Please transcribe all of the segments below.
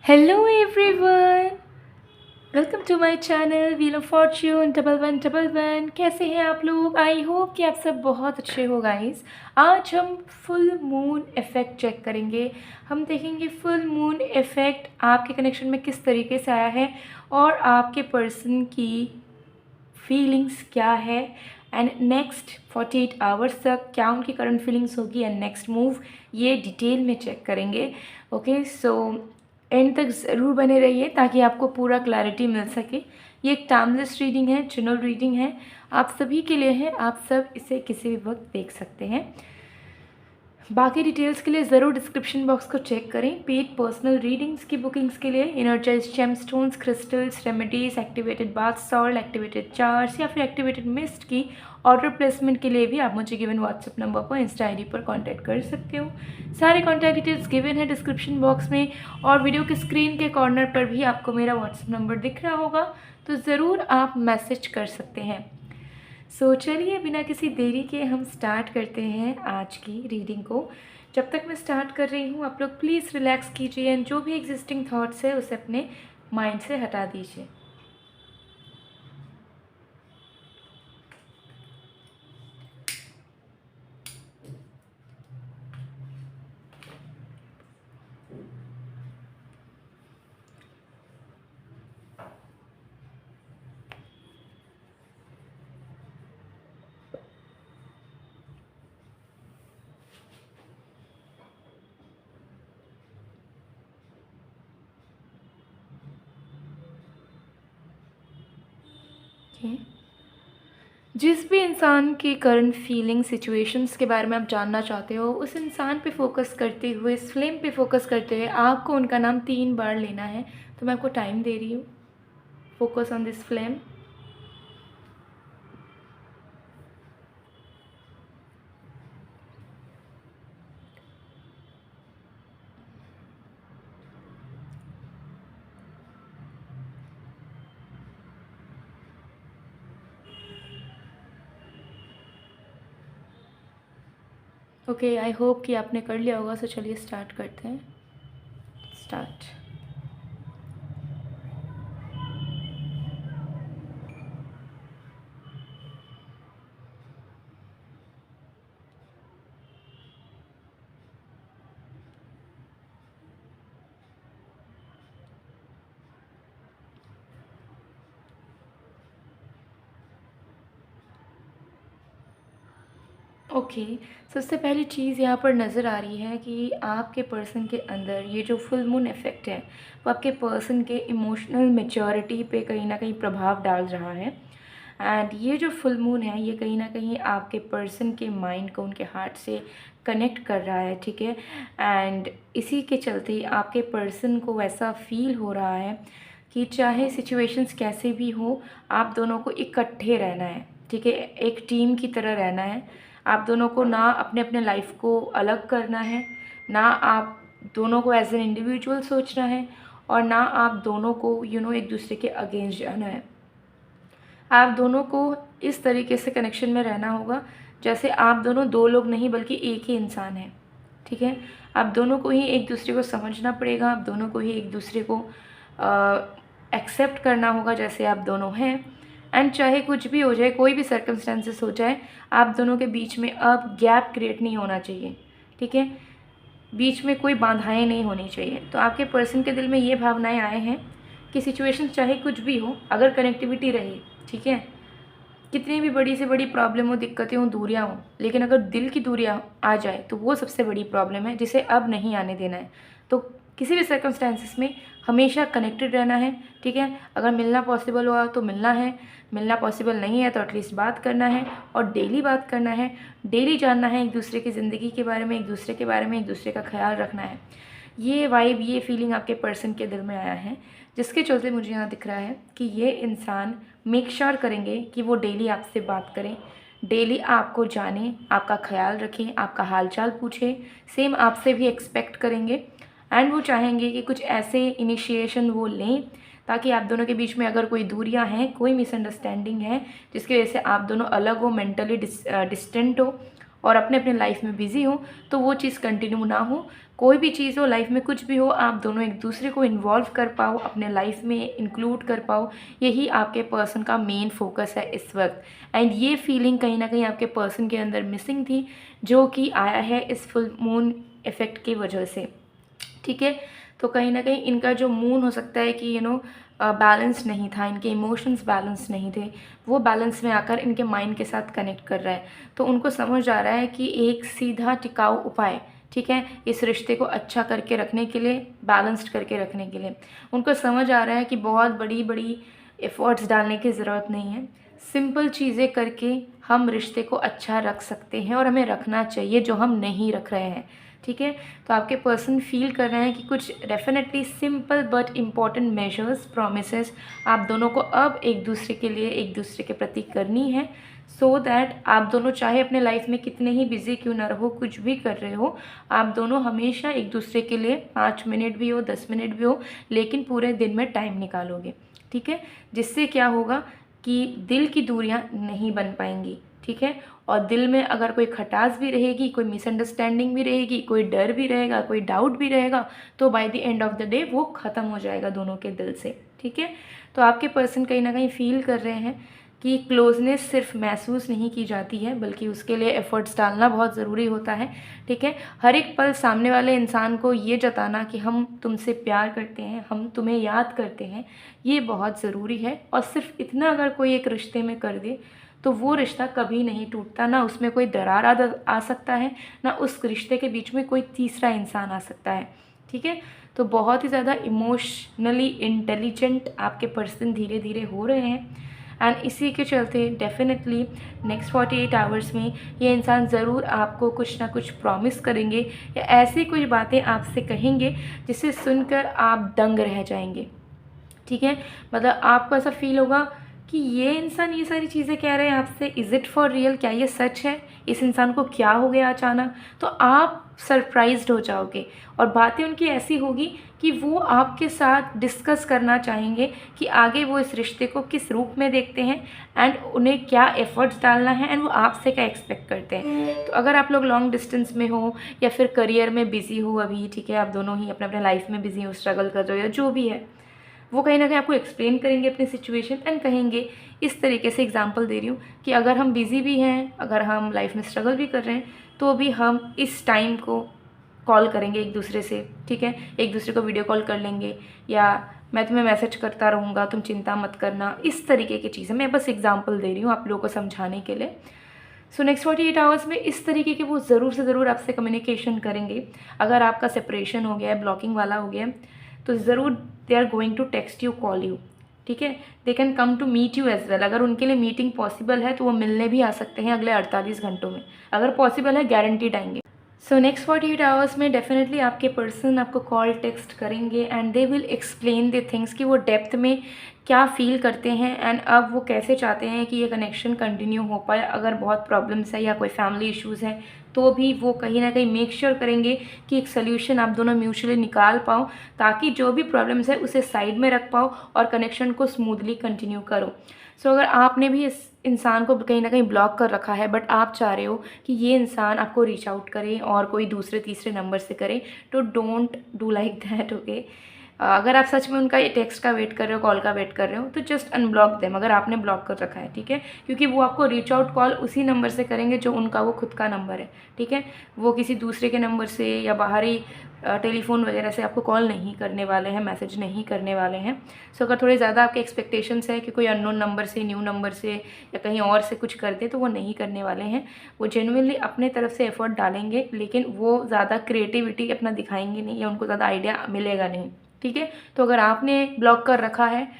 Hello everyone, welcome to my channel wheel of fortune 1111। कैसे हैं आप लोग? आई होप कि आप सब बहुत अच्छे हो गाइस। आज हम फुल मून इफ़ेक्ट चेक करेंगे। हम देखेंगे फुल मून इफ़ेक्ट आपके कनेक्शन में किस तरीके से आया है और आपके पर्सन की फीलिंग्स क्या है एंड नेक्स्ट 48 आवर्स तक क्या उनकी करंट फीलिंग्स होगी एंड नेक्स्ट मूव, ये डिटेल में चेक करेंगे। ओके, सो एंड तक ज़रूर बने रहिए ताकि आपको पूरा क्लैरिटी मिल सके। ये एक टाइमलेस रीडिंग है, जनरल रीडिंग है, आप सभी के लिए है। आप सब इसे किसी भी वक्त देख सकते हैं। बाकी डिटेल्स के लिए ज़रूर डिस्क्रिप्शन बॉक्स को चेक करें। पेड पर्सनल रीडिंग्स की बुकिंग्स के लिए energise gemstones, crystals, remedies, activated bath salt, activated charge या फिर एक्टिवेटेड मिस्ट की ऑर्डर प्लेसमेंट के लिए भी आप मुझे गिवन व्हाट्सएप नंबर पर इंस्टा आईडी पर कांटेक्ट कर सकते हो। सारे कॉन्टैक्ट डिटेल्स गिवन है डिस्क्रिप्शन बॉक्स में और वीडियो के स्क्रीन के कॉर्नर पर भी आपको मेरा व्हाट्सएप नंबर दिख रहा होगा, तो ज़रूर आप मैसेज कर सकते हैं। सो चलिए बिना किसी देरी के हम स्टार्ट करते हैं आज की रीडिंग को। जब तक मैं स्टार्ट कर रही हूँ आप लोग प्लीज़ रिलैक्स कीजिए एंड जो भी एग्जिस्टिंग थॉट्स है उसे अपने माइंड से हटा दीजिए। ओके, जिस भी इंसान की करंट फीलिंग सिचुएशंस के बारे में आप जानना चाहते हो, उस इंसान पे फोकस करते हुए, इस फ्लेम पे फोकस करते हुए आपको उनका नाम 3 बार लेना है। तो मैं आपको टाइम दे रही हूँ। Focus on this flame. Okay, I hope कि आपने कर लिया होगा। सो चलिए स्टार्ट करते हैं। स्टार्ट। ओके, सबसे पहली चीज़ यहाँ पर नज़र आ रही है कि आपके पर्सन के अंदर ये जो फुल मून इफ़ेक्ट है वो आपके पर्सन के इमोशनल मैच्योरिटी पे कहीं ना कहीं प्रभाव डाल रहा है। एंड ये जो फुल मून है ये कहीं ना कहीं आपके पर्सन के माइंड को उनके हार्ट से कनेक्ट कर रहा है, ठीक है। एंड इसी के चलते आपके पर्सन को वैसा फील हो रहा है कि चाहे सिचुएशंस कैसे भी हो, आप दोनों को इकट्ठे रहना है, ठीक है, एक टीम की तरह रहना है। आप दोनों को ना अपने अपने लाइफ को अलग करना है, ना आप दोनों को एज एन इंडिविजुअल सोचना है और ना आप दोनों को एक दूसरे के अगेंस्ट जाना है। आप दोनों को इस तरीके से कनेक्शन में रहना होगा जैसे आप दोनों दो लोग नहीं बल्कि एक ही इंसान है, ठीक है। आप दोनों को ही एक दूसरे को समझना पड़ेगा, आप दोनों को ही एक दूसरे को एक्सेप्ट करना होगा जैसे आप दोनों हैं। एंड चाहे कुछ भी हो जाए, कोई भी सर्कमस्टेंसेस हो जाए, आप दोनों के बीच में अब गैप क्रिएट नहीं होना चाहिए, ठीक है। बीच में कोई बाधाएं नहीं होनी चाहिए। तो आपके पर्सन के दिल में ये भावनाएं आए हैं कि सिचुएशन चाहे कुछ भी हो, अगर कनेक्टिविटी रहे, ठीक है, कितनी भी बड़ी से बड़ी प्रॉब्लम हो, दिक्कतें हों, दूरियां हों, लेकिन अगर दिल की दूरियां आ जाए तो वो सबसे बड़ी प्रॉब्लम है जिसे अब नहीं आने देना है। तो किसी भी सर्कमस्टेंसेस में हमेशा कनेक्टेड रहना है, ठीक है। अगर मिलना पॉसिबल हुआ तो मिलना है, मिलना पॉसिबल नहीं है तो एटलीस्ट बात करना है और डेली बात करना है, डेली जानना है एक दूसरे की ज़िंदगी के बारे में, एक दूसरे के बारे में, एक दूसरे का ख्याल रखना है। ये वाइब, ये फीलिंग आपके पर्सन के दिल में आया है, जिसके चलते मुझे यहाँ दिख रहा है कि ये इंसान मेक श्योर करेंगे कि वो डेली आपसे बात करें, डेली आपको जाने, आपका ख्याल रखें, आपका हालचाल पूछें, सेम आपसे भी एक्सपेक्ट करेंगे। एंड वो चाहेंगे कि कुछ ऐसे इनिशिएशन वो लें ताकि आप दोनों के बीच में अगर कोई दूरियां हैं, कोई मिसअंडरस्टैंडिंग है जिसकी वजह से आप दोनों अलग हो, मेंटली डिस्टेंट हो, और अपने अपने लाइफ में बिज़ी हो, तो वो चीज़ कंटिन्यू ना हो। कोई भी चीज़ हो, लाइफ में कुछ भी हो, आप दोनों एक दूसरे को इन्वॉल्व कर पाओ, अपने लाइफ में इंक्लूड कर पाओ, यही आपके पर्सन का मेन फोकस है इस वक्त। एंड ये फीलिंग कहीं ना कहीं आपके पर्सन के अंदर मिसिंग थी, जो कि आया है इस फुल मून इफ़ेक्ट की वजह से। ठीक है, तो कहीं ना कहीं इनका जो मून हो सकता है कि बैलेंस नहीं था, इनके इमोशंस बैलेंस नहीं थे, वो बैलेंस में आकर इनके माइंड के साथ कनेक्ट कर रहा है। तो उनको समझ आ रहा है कि एक सीधा टिकाऊ उपाय, ठीक है, इस रिश्ते को अच्छा करके रखने के लिए, बैलेंस्ड करके रखने के लिए, उनको समझ आ रहा है कि बहुत बड़ी बड़ी एफ़र्ट्स डालने की ज़रूरत नहीं है। सिंपल चीज़ें करके हम रिश्ते को अच्छा रख सकते हैं, और हमें रखना चाहिए, जो हम नहीं रख रहे हैं। ठीक है, तो आपके पर्सन फील कर रहे हैं कि कुछ definitely simple but important measures, promises आप दोनों को अब एक दूसरे के लिए, एक दूसरे के प्रति करनी है, सो दैट आप दोनों चाहे अपने लाइफ में कितने ही बिजी क्यों ना रहो, कुछ भी कर रहे हो, आप दोनों हमेशा एक दूसरे के लिए 5 मिनट भी हो, 10 मिनट भी हो, लेकिन पूरे दिन में टाइम निकालोगे। ठीक है, जिससे क्या होगा कि दिल की दूरियां नहीं बन पाएंगी। ठीक है, और दिल में अगर कोई खटास भी रहेगी, कोई मिसअंडरस्टैंडिंग भी रहेगी, कोई डर भी रहेगा, कोई डाउट भी रहेगा, तो by the end of the day वो ख़त्म हो जाएगा दोनों के दिल से। ठीक है, तो आपके पर्सन कहीं ना कहीं फील कर रहे हैं कि क्लोजनेस सिर्फ महसूस नहीं की जाती है, बल्कि उसके लिए एफ़र्ट्स डालना बहुत ज़रूरी होता है। ठीक है, हर एक पल सामने वाले इंसान को ये जताना कि हम तुमसे प्यार करते हैं, हम तुम्हें याद करते हैं, ये बहुत ज़रूरी है। और सिर्फ इतना अगर कोई एक रिश्ते में कर दे, तो वो रिश्ता कभी नहीं टूटता, ना उसमें कोई दरार आ सकता है, ना उस रिश्ते के बीच में कोई तीसरा इंसान आ सकता है। ठीक है, तो बहुत ही ज़्यादा इमोशनली इंटेलिजेंट आपके पर्सन धीरे धीरे हो रहे हैं, एंड इसी के चलते डेफिनेटली नेक्स्ट 48 आवर्स में ये इंसान ज़रूर आपको कुछ ना कुछ प्रॉमिस करेंगे, या ऐसी कुछ बातें आपसे कहेंगे जिसे सुनकर आप दंग रह जाएंगे। ठीक है, मतलब आपको ऐसा फील होगा कि ये इंसान ये सारी चीज़ें कह रहे हैं आपसे, इज़ इट फॉर रियल, क्या ये सच है, इस इंसान को क्या हो गया अचानक, तो आप सरप्राइज्ड हो जाओगे। और बातें उनकी ऐसी होगी कि वो आपके साथ डिस्कस करना चाहेंगे कि आगे वो इस रिश्ते को किस रूप में देखते हैं, एंड उन्हें क्या एफ़र्ट्स डालना है, एंड वो आपसे क्या एक्सपेक्ट करते हैं। तो अगर आप लोग लॉन्ग डिस्टेंस में हो, या फिर करियर में बिज़ी हो अभी, ठीक है, आप दोनों ही अपने अपने लाइफ में बिज़ी हो, स्ट्रगल कर रहे हो, या जो भी है, वो कहीं ना कहीं आपको एक्सप्लेन करेंगे अपनी सिचुएशन, एंड कहेंगे, इस तरीके से एग्जांपल दे रही हूँ कि अगर हम बिज़ी भी हैं, अगर हम लाइफ में स्ट्रगल भी कर रहे हैं, तो भी हम इस टाइम को कॉल करेंगे एक दूसरे से। ठीक है, एक दूसरे को वीडियो कॉल कर लेंगे, या मैं तुम्हें मैसेज करता रहूँगा, तुम चिंता मत करना, इस तरीके की चीज़ें मैं बस एग्जाम्पल दे रही हूँ आप लोगों को समझाने के लिए। सो नेक्स्ट 48 आवर्स में इस तरीके के वो ज़रूर से ज़रूर आपसे कम्युनिकेशन करेंगे। अगर आपका सेपरेशन हो गया है, ब्लॉकिंग वाला हो गया है, तो ज़रूर they are going to text you, call you. ठीक है, they can come to meet you as well. अगर उनके लिए मीटिंग पॉसिबल है तो वो मिलने भी आ सकते हैं अगले 48 घंटों में, अगर पॉसिबल है गारंटीड आएंगे। सो नेक्स्ट 48 आवर्स में डेफिनेटली आपके पर्सन आपको कॉल टेक्स्ट करेंगे, and they will explain the things कि वो डेप्थ में क्या फील करते हैं, एंड अब वो कैसे चाहते हैं कि ये कनेक्शन कंटिन्यू हो पाए। अगर बहुत प्रॉब्लम्स है या कोई फैमिली इश्यूज़ हैं, तो भी वो कहीं ना कहीं मेक श्योर करेंगे कि एक सोल्यूशन आप दोनों म्यूचुअली निकाल पाओ, ताकि जो भी प्रॉब्लम्स है उसे साइड में रख पाओ और कनेक्शन को स्मूथली कंटिन्यू करो। सो अगर आपने भी इस इंसान को कहीं ना कहीं ब्लॉक कर रखा है, बट आप चाह रहे हो कि ये इंसान आपको रीच आउट करे और कोई दूसरे तीसरे नंबर से करे, तो don't do like that. Okay, अगर आप सच में उनका टेक्स्ट का वेट कर रहे हो, कॉल का वेट कर रहे हो, तो जस्ट अनब्लॉक देम अगर आपने ब्लॉक कर रखा है। ठीक है, क्योंकि वो आपको रीच आउट कॉल उसी नंबर से करेंगे जो उनका वो खुद का नंबर है। ठीक है, वो किसी दूसरे के नंबर से या बाहरी टेलीफोन वगैरह से आपको कॉल नहीं करने वाले हैं, मैसेज नहीं करने वाले हैं। सो अगर थोड़े ज़्यादा आपके एक्सपेक्टेशंस है कि कोई अननोन नंबर से, न्यू नंबर से या कहीं और से कुछ कर दे, तो वो नहीं करने वाले हैं। वो जेन्युइनली अपने तरफ से एफर्ट डालेंगे, लेकिन वो ज़्यादा क्रिएटिविटी अपना दिखाएंगे नहीं, या उनको ज़्यादा आइडिया मिलेगा नहीं। ठीक है, तो अगर आपने ब्लॉक कर रखा है,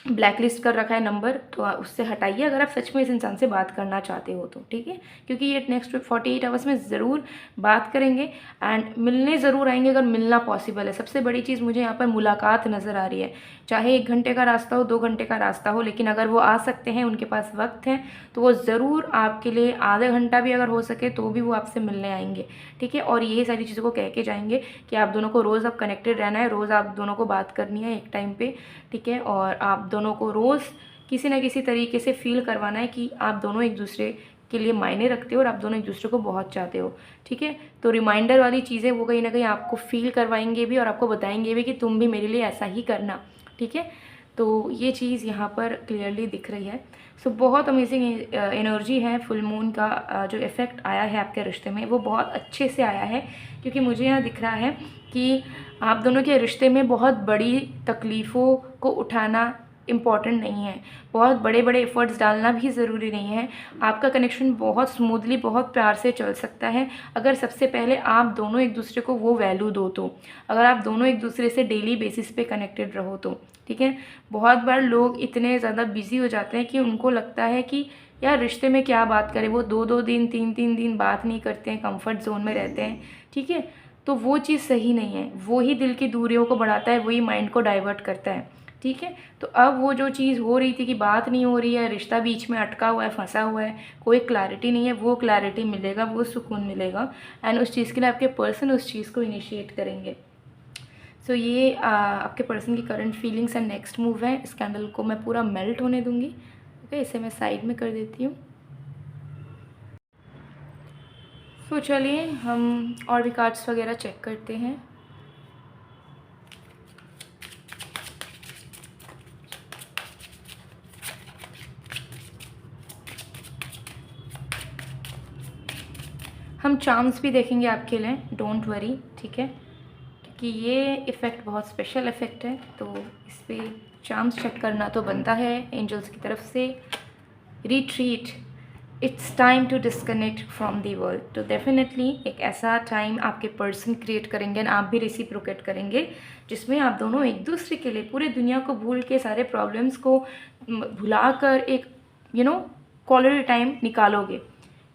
ब्लैक लिस्ट कर रखा है नंबर, तो उससे हटाइए अगर आप सच में इस इंसान से बात करना चाहते हो तो। ठीक है, क्योंकि ये नेक्स्ट 48 आवर्स में ज़रूर बात करेंगे, एंड मिलने ज़रूर आएंगे अगर मिलना पॉसिबल है। सबसे बड़ी चीज़ मुझे यहाँ पर मुलाकात नज़र आ रही है, चाहे 1 घंटे का रास्ता हो, 2 घंटे का रास्ता हो, लेकिन अगर वो आ सकते हैं, उनके पास वक्त है, तो वो ज़रूर आपके लिए आधा घंटा भी अगर हो सके तो भी वो आपसे मिलने आएंगे। ठीक है, और यही सारी चीज़ों को कह के जाएंगे कि आप दोनों को रोज़ अब कनेक्टेड रहना है, रोज़ आप दोनों को बात करनी है एक टाइम पे। ठीक है, और आप दोनों को रोज़ किसी ना किसी तरीके से फील करवाना है कि आप दोनों एक दूसरे के लिए मायने रखते हो और आप दोनों एक दूसरे को बहुत चाहते हो, ठीक है। तो रिमाइंडर वाली चीज़ें वो कहीं ना कहीं आपको फील करवाएंगे भी और आपको बताएंगे भी कि तुम भी मेरे लिए ऐसा ही करना, ठीक है। तो ये चीज़ यहाँ पर क्लियरली दिख रही है। सो बहुत अमेजिंग एनर्जी है फुल मून का। जो इफ़ेक्ट आया है आपके रिश्ते में वो बहुत अच्छे से आया है, क्योंकि मुझे यहाँ दिख रहा है कि आप दोनों के रिश्ते में बहुत बड़ी तकलीफ़ों को उठाना इम्पॉर्टेंट नहीं है, बहुत बड़े बड़े एफर्ट्स डालना भी ज़रूरी नहीं है। आपका कनेक्शन बहुत स्मूथली, बहुत प्यार से चल सकता है अगर सबसे पहले आप दोनों एक दूसरे को वो वैल्यू दो तो, अगर आप दोनों एक दूसरे से डेली बेसिस पे कनेक्टेड रहो तो, ठीक है। बहुत बार लोग इतने ज़्यादा बिजी हो जाते हैं कि उनको लगता है कि यार रिश्ते में क्या बात करें, वो 2-2 दिन 3-3 दिन बात नहीं करते हैं, कंफर्ट जोन में रहते हैं, ठीक है। तो वो चीज़ सही नहीं है, वो ही दिल की दूरियों को बढ़ाता है, वही माइंड को डाइवर्ट करता है, ठीक है। तो अब वो जो चीज़ हो रही थी कि बात नहीं हो रही है, रिश्ता बीच में अटका हुआ है, फंसा हुआ है, कोई क्लैरिटी नहीं है, वो क्लैरिटी मिलेगा, वो सुकून मिलेगा एंड उस चीज़ के लिए आपके पर्सन उस चीज़ को इनिशिएट करेंगे। सो ये आपके पर्सन की current feelings and next move है। इस कैंडल को मैं पूरा मेल्ट होने दूंगी, ओके। इसे मैं साइड में कर देती हूँ। सो चलिए हम और भी कार्ड्स वगैरह चेक करते हैं। हम चार्म्स भी देखेंगे आपके लिए, डोंट वरी, ठीक है, क्योंकि ये इफ़ेक्ट बहुत स्पेशल इफ़ेक्ट है, तो इस पर चार्म्स चेक करना तो बनता है एंजल्स की तरफ से। Retreat, it's time to disconnect from the world. तो डेफिनेटली एक ऐसा टाइम आपके पर्सन क्रिएट करेंगे और आप भी रेसिप्रोकेट करेंगे, जिसमें आप दोनों एक दूसरे के लिए पूरी दुनिया को भूल के, सारे प्रॉब्लम्स को भुलाकर एक क्वालिटी टाइम निकालोगे।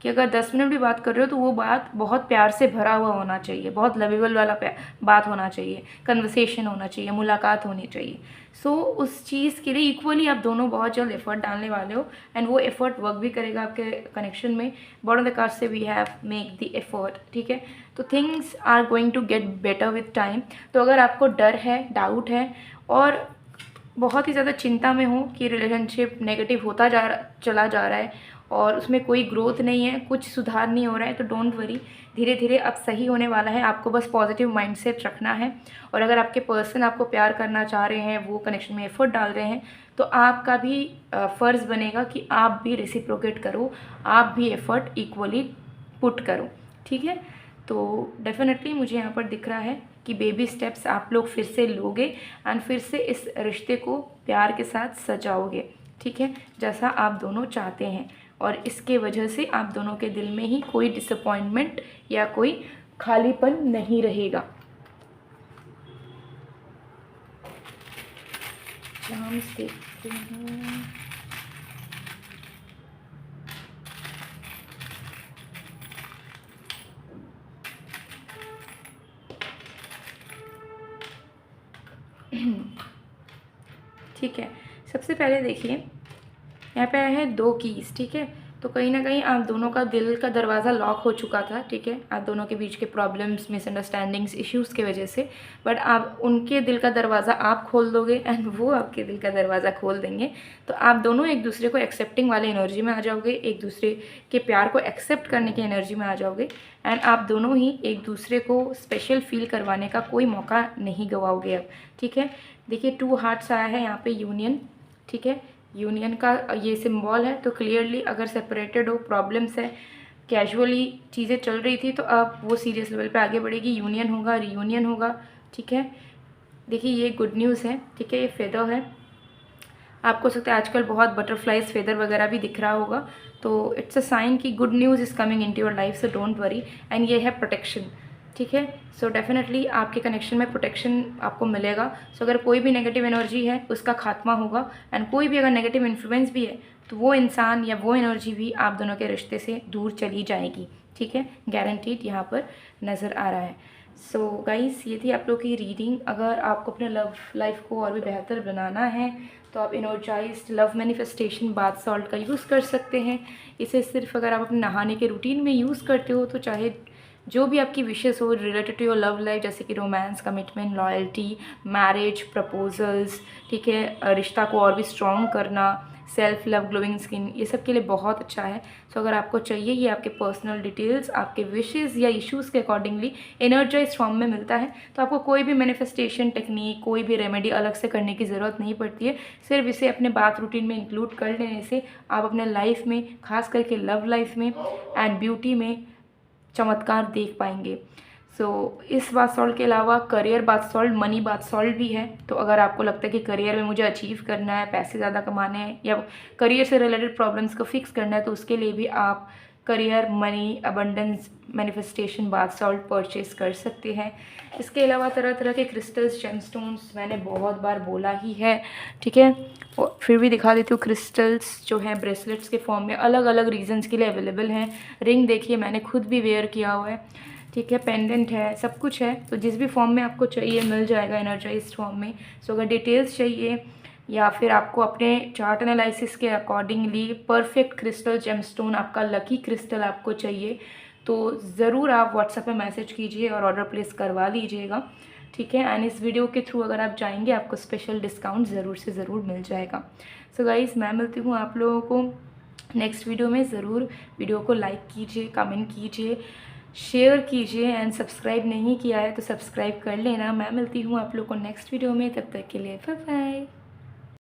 कि अगर 10 मिनट भी बात कर रहे हो तो वो बात बहुत प्यार से भरा हुआ होना चाहिए, बहुत लवेबल वाला बात होना चाहिए, कन्वर्सेशन होना चाहिए, मुलाकात होनी चाहिए। सो उस चीज़ के लिए इक्वली आप दोनों बहुत जल्द एफर्ट डालने वाले हो एंड वो एफर्ट वर्क भी करेगा आपके कनेक्शन में। बॉटम ऑफ द कार्ड से we have make the effort, ठीक है। तो things are going to get better with time. तो अगर आपको डर है, डाउट है और बहुत ही ज़्यादा चिंता में हो कि रिलेशनशिप नेगेटिव होता चला जा रहा है और उसमें कोई ग्रोथ नहीं है, कुछ सुधार नहीं हो रहा है, तो डोंट वरी, धीरे धीरे अब सही होने वाला है। आपको बस पॉजिटिव माइंडसेट रखना है। और अगर आपके पर्सन आपको प्यार करना चाह रहे हैं, वो कनेक्शन में एफर्ट डाल रहे हैं, तो आपका भी फ़र्ज़ बनेगा कि आप भी रेसिप्रोकेट करो, आप भी एफर्ट इक्वली पुट करो, ठीक है। तो डेफिनेटली मुझे यहाँ पर दिख रहा है कि बेबी स्टेप्स आप लोग फिर से लोगे एंड फिर से इस रिश्ते को प्यार के साथ सजाओगे, ठीक है, जैसा आप दोनों चाहते हैं। और इसके वजह से आप दोनों के दिल में ही कोई डिसअपॉइंटमेंट या कोई खालीपन नहीं रहेगा। हम देखते हैं, ठीक है। सबसे पहले देखिए यहाँ पे आया है 2 कीज़, ठीक है। तो कहीं ना कहीं आप दोनों का दिल का दरवाज़ा लॉक हो चुका था, ठीक है, आप दोनों के बीच के प्रॉब्लम्स, मिसअंडरस्टैंडिंग्स, इश्यूज़ की वजह से। बट आप उनके दिल का दरवाज़ा आप खोल दोगे एंड वो आपके दिल का दरवाज़ा खोल देंगे। तो आप दोनों एक दूसरे को एक्सेप्टिंग वाले एनर्जी में आ जाओगे, एक दूसरे के प्यार को एक्सेप्ट करने की एनर्जी में आ जाओगे एंड आप दोनों ही एक दूसरे को स्पेशल फील करवाने का कोई मौका नहीं गवाओगे अब, ठीक है। देखिए 2 हार्ट्स आया है यहाँ पे, यूनियन, ठीक है, यूनियन का ये सिंबल है। तो क्लियरली अगर सेपरेटेड हो, प्रॉब्लम्स है, कैजुअली चीज़ें चल रही थी, तो अब वो सीरियस लेवल पे आगे बढ़ेगी, यूनियन होगा, रीयूनियन होगा, ठीक है। देखिए ये गुड न्यूज़ है, ठीक है। ये फेदर है, आपको सकता है आजकल बहुत बटरफ्लाइज फेदर वगैरह भी दिख रहा होगा, तो इट्स अ साइन कि good news is coming into your life, so don't worry. And ये है प्रोटेक्शन, ठीक है। सो डेफिनेटली आपके कनेक्शन में प्रोटेक्शन आपको मिलेगा। सो अगर कोई भी नेगेटिव एनर्जी है उसका खात्मा होगा एंड कोई भी अगर नेगेटिव इन्फ्लुएंस भी है तो वो इंसान या वो एनर्जी भी आप दोनों के रिश्ते से दूर चली जाएगी, ठीक है, गारंटीड यहाँ पर नज़र आ रहा है। सो गाइस ये थी आप लोग की रीडिंग। अगर आपको अपने लव लाइफ को और भी बेहतर बनाना है तो आप energised love manifestation bath salt का यूज़ कर सकते हैं। इसे सिर्फ अगर आप अपने नहाने के रूटीन में यूज़ करते हो तो चाहे जो भी आपकी विशेस हो related to your love life, जैसे कि romance, commitment, loyalty, marriage, proposals, ठीक है, रिश्ता को और भी स्ट्रॉन्ग करना, सेल्फ लव, ग्लोइंग स्किन, ये सब के लिए बहुत अच्छा है। सो अगर आपको चाहिए, ये आपके पर्सनल डिटेल्स, आपके विशेज़ या इश्यूज़ के अकॉर्डिंगली एनर्जाइज फॉर्म में मिलता है। तो आपको कोई भी मैनिफेस्टेशन टेक्निक, कोई भी रेमेडी अलग से करने की ज़रूरत नहीं पड़ती है। सिर्फ इसे अपने बाथ रूटीन में इंक्लूड कर लेने से आप अपने लाइफ में, खास करके लव लाइफ में एंड ब्यूटी में चमत्कार देख पाएंगे। इस बाथ सॉल्ट के अलावा career bath salt, money bath salt भी है। तो अगर आपको लगता है कि करियर में मुझे अचीव करना है, पैसे ज़्यादा कमाने हैं या करियर से रिलेटेड प्रॉब्लम्स को फिक्स करना है, तो उसके लिए भी आप career, money, abundance manifestation bath salt purchase कर सकते हैं। इसके अलावा तरह तरह के क्रिस्टल्स, जेमस्टोन्स मैंने बहुत बार बोला ही है, ठीक है, और फिर भी दिखा देती हूँ। क्रिस्टल्स जो हैं ब्रेसलेट्स के फॉर्म में अलग अलग रीजन्स के लिए अवेलेबल हैं। रिंग देखिए, मैंने खुद भी वेयर किया हुआ है, ठीक है, पेंडेंट है, सब कुछ है। तो जिस भी फॉर्म में आपको चाहिए मिल जाएगा, एनर्जाइज्ड फॉर्म में। सो अगर डिटेल्स चाहिए या फिर आपको अपने चार्ट एनालिसिस के अकॉर्डिंगली परफेक्ट क्रिस्टल जेमस्टोन, आपका लकी क्रिस्टल आपको चाहिए, तो ज़रूर आप व्हाट्सएप पे मैसेज कीजिए और ऑर्डर प्लेस करवा लीजिएगा, ठीक है। एंड इस वीडियो के थ्रू अगर आप जाएंगे, आपको स्पेशल डिस्काउंट ज़रूर से ज़रूर मिल जाएगा। सो गाइज़, मैं मिलती हूँ आप लोगों को नेक्स्ट वीडियो में। ज़रूर वीडियो को लाइक कीजिए, कमेंट कीजिए, शेयर कीजिए एंड सब्सक्राइब नहीं किया है तो सब्सक्राइब कर लेना। मैं मिलती हूँ आप लोग को नेक्स्ट वीडियो में, तब तक के लिए बाय बाय।